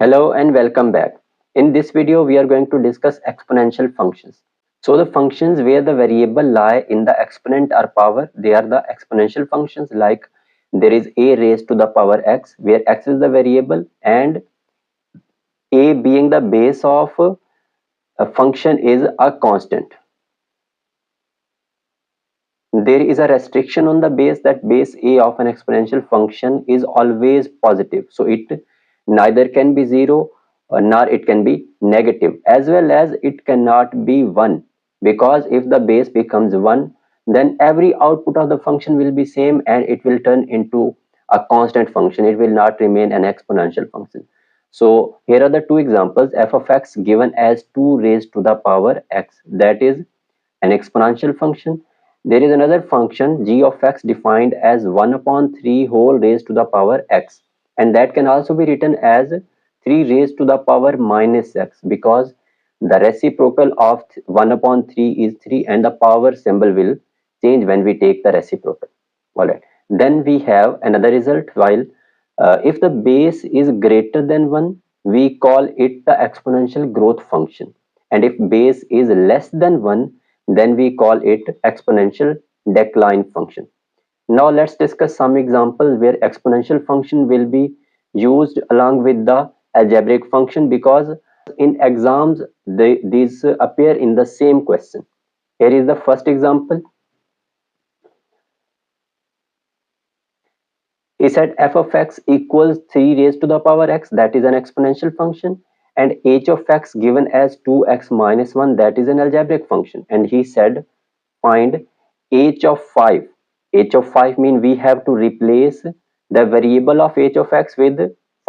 Hello and welcome back. In this video, we are going to discuss exponential functions. So the functions where the variable lie in the exponent or power, they are the exponential functions. Like there is a raised to the power x, where x is the variable and a being the base of a function is a constant. There is a restriction on the base, that base a of an exponential function is always positive. So it neither can be 0 nor it can be negative, as well as it cannot be 1, because if the base becomes 1, then every output of the function will be same and it will turn into a constant function. It will not remain an exponential function. So here are the two examples. F of x given as 2 raised to the power x, that is an exponential function. There is another function g of x defined as 1 upon 3 whole raised to the power x, and that can also be written as 3 raised to the power minus x, because the reciprocal of 1 upon 3 is 3 and the power symbol will change when we take the reciprocal. Alright, then we have another result. While if the base is greater than 1, we call it the exponential growth function, and if base is less than 1, then we call it exponential decline function. Now let's discuss some examples where exponential function will be used along with the algebraic function, because in exams these appear in the same question. Here is the first example. He said f of x equals 3 raised to the power x, that is an exponential function, and h of x given as 2x minus 1, that is an algebraic function. And he said find h of 5. H of 5 mean we have to replace the variable of h of x with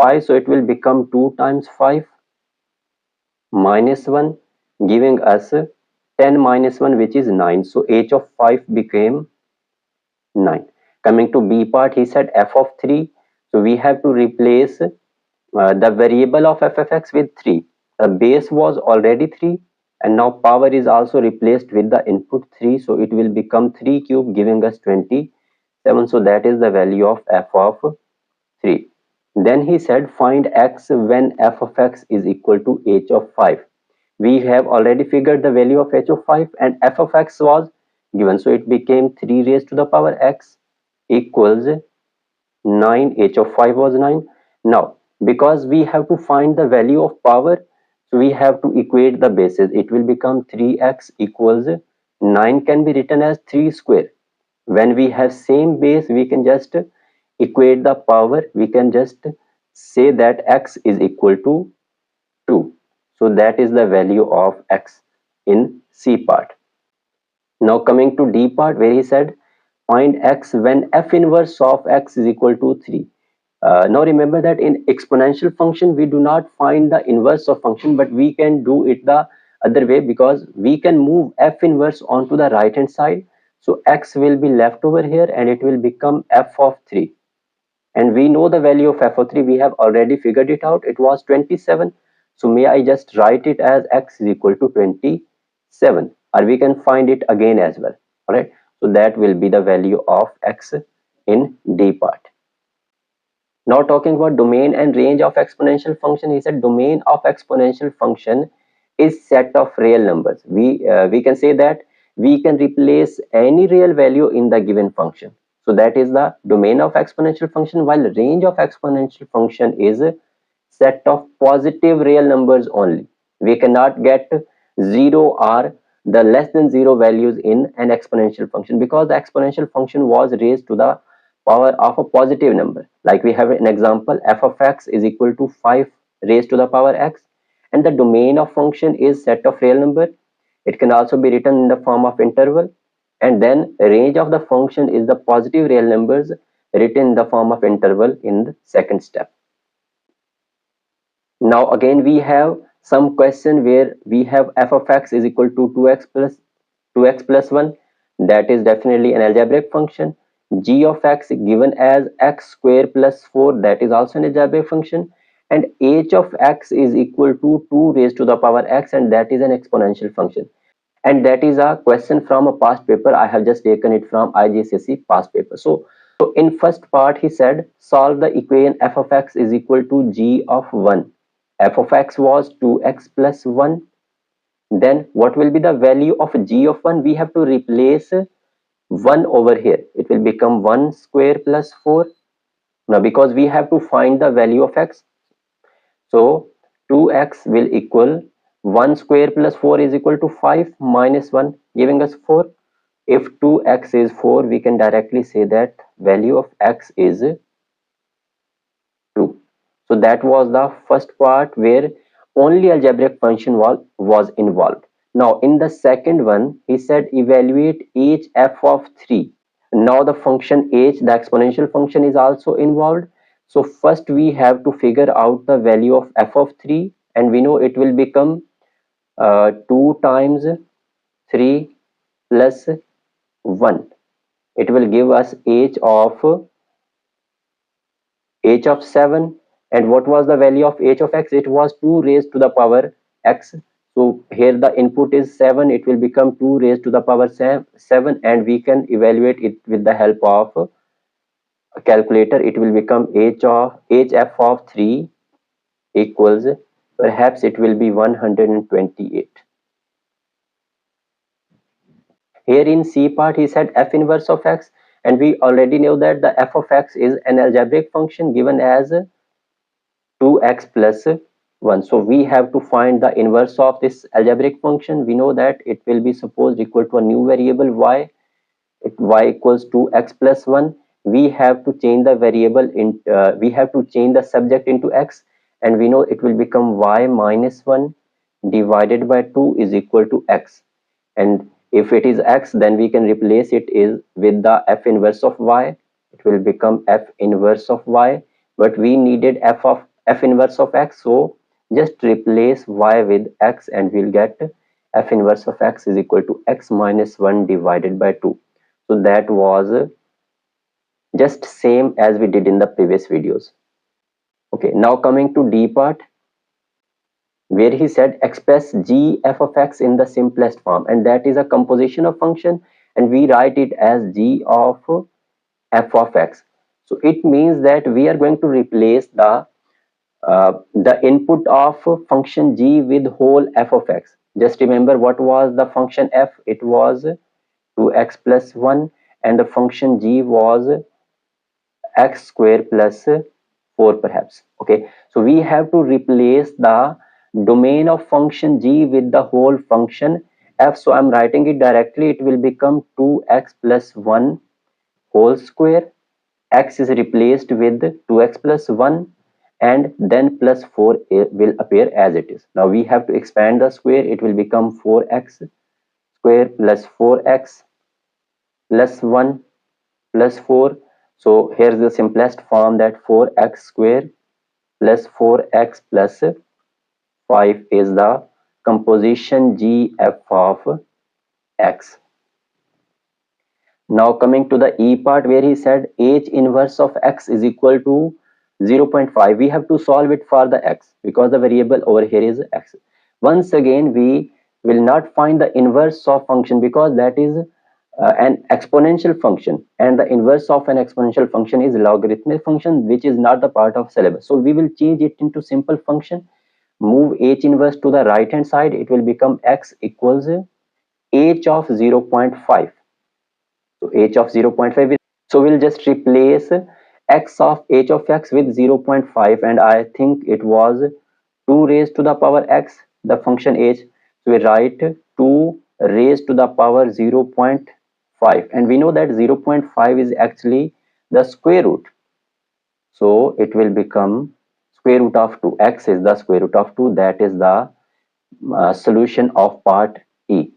5, so it will become 2 times 5 minus 1, giving us 10 minus 1, which is 9. So h of 5 became 9. Coming to b part, he said f of 3. So we have to replace the variable of f of x with 3. The base was already 3, and now power is also replaced with the input 3. So it will become 3 cube, giving us 27. So that is the value of f of 3. Then he said find x when f of x is equal to h of 5. We have already figured the value of h of 5 and f of x was given. So it became 3 raised to the power x equals 9. H of 5 was 9. Now because we have to find the value of power, so we have to equate the bases. It will become 3x equals 9 can be written as 3 square. When we have same base, we can just equate the power. We can just say that x is equal to 2. So that is the value of x in C part. Now coming to D part, where he said find x when f inverse of x is equal to 3. Now remember that in exponential function we do not find the inverse of function, but we can do it the other way, because we can move f inverse onto the right hand side. So x will be left over here and it will become f of 3, and we know the value of f of 3. We have already figured it out. It was 27. So may I just write it as x is equal to 27, or we can find it again as well. All right, so that will be the value of x in D part. Now talking about domain and range of exponential function, he said domain of exponential function is set of real numbers. We can say that we can replace any real value in the given function. So that is the domain of exponential function, while range of exponential function is a set of positive real numbers only. We cannot get 0 or the less than 0 values in an exponential function, because the exponential function was raised to the power of a positive number. Like we have an example, f of x is equal to 5 raised to the power x, and the domain of function is set of real number. It can also be written in the form of interval, and then range of the function is the positive real numbers written in the form of interval in the second step. Now again we have some question where we have f of x is equal to 2x plus 1, that is definitely an algebraic function. G of x given as x square plus 4, that is also an algebraic function, and h of x is equal to 2 raised to the power x, and that is an exponential function. And that is a question from a past paper. I have just taken it from IGCSE past paper. So in first part he said solve the equation f of x is equal to g of 1. f of x was 2x plus 1. Then what will be the value of g of 1? We have to replace 1 over here. It will become 1 square plus 4. Now because we have to find the value of x, so 2x will equal 1 square plus 4 is equal to 5 minus 1, giving us 4. If 2x is 4, we can directly say that value of x is 2. So that was the first part where only algebraic function was involved. Now in the second one, he said evaluate h f of 3. Now the function h, the exponential function, is also involved. So first we have to figure out the value of f of 3, and we know it will become 2 times 3 plus 1. It will give us h of 7. And what was the value of h of x? It was 2 raised to the power x. So here the input is 7. It will become 2 raised to the power 7, and we can evaluate it with the help of a calculator. It will become hf of 3 equals, perhaps it will be 128. Here in C part, he said f inverse of x, and we already know that the f of x is an algebraic function given as 2x plus 1. So we have to find the inverse of this algebraic function. We know that it will be supposed equal to a new variable y. Y equals 2x plus 1. We have to change the variable we have to change the subject into x, and we know it will become y minus 1 divided by 2 is equal to x. And if it is x, then we can replace it is with the f inverse of y. It will become f inverse of y, but we needed f inverse of x, so just replace y with x and we'll get f inverse of x is equal to x minus 1 divided by 2. So that was just same as we did in the previous videos. Okay, now coming to D part, where he said express g f of x in the simplest form, and that is a composition of function, and we write it as g of f of x. So it means that we are going to replace the input of function g with whole f of x. Just remember what was the function f. It was 2x plus 1, and the function g was x square plus 4 perhaps. Okay, so we have to replace the domain of function g with the whole function f. So I'm writing it directly. It will become 2x plus 1 whole square. X is replaced with 2x plus 1, and then plus 4 will appear as it is. Now we have to expand the square. It will become 4x square plus 4x plus 1 plus 4. So here's the simplest form, that 4x square plus 4x plus 5 is the composition g f of x. Now coming to the E part, where he said h inverse of x is equal to 0.5. We have to solve it for the x because the variable over here is x. Once again, we will not find the inverse of function because that is an exponential function, and the inverse of an exponential function is logarithmic function, which is not the part of syllabus. So we will change it into simple function. Move h inverse to the right hand side. It will become x equals h of 0.5. So h of 0.5 is, so we'll just replace x of h of x with 0.5, and I think it was 2 raised to the power x, the function h. So we write 2 raised to the power 0.5, and we know that 0.5 is actually the square root. So it will become square root of 2. X is the square root of 2. That is the solution of part E.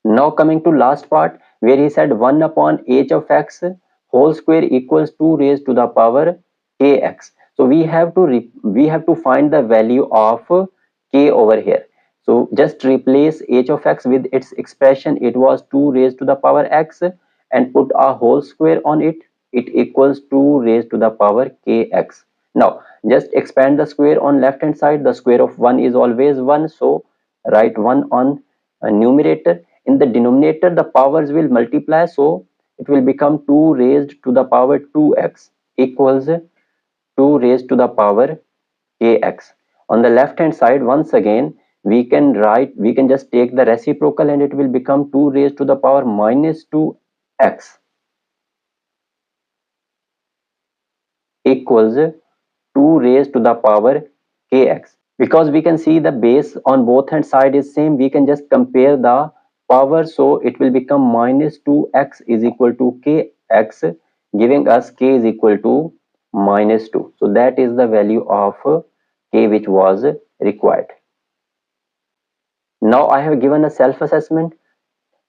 Now coming to last part, where he said 1 upon h of x whole square equals 2 raised to the power kx. So we have to find the value of k over here. So just replace h of x with its expression. It was 2 raised to the power x, and put a whole square on it. It equals 2 raised to the power kx. Now just expand the square on left hand side. The square of 1 is always 1, so write 1 on numerator. In the denominator, the powers will multiply, so it will become 2 raised to the power 2x equals 2 raised to the power kx. On the left hand side, once again, we can just take the reciprocal and it will become 2 raised to the power minus 2x equals 2 raised to the power kx. Because we can see the base on both hand side is same, we can just compare the power, so it will become minus 2x is equal to kx, giving us k is equal to minus 2. So that is the value of k which was required. Now I have given a self-assessment.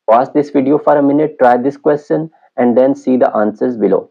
Pause this video for a minute, try this question and then see the answers below.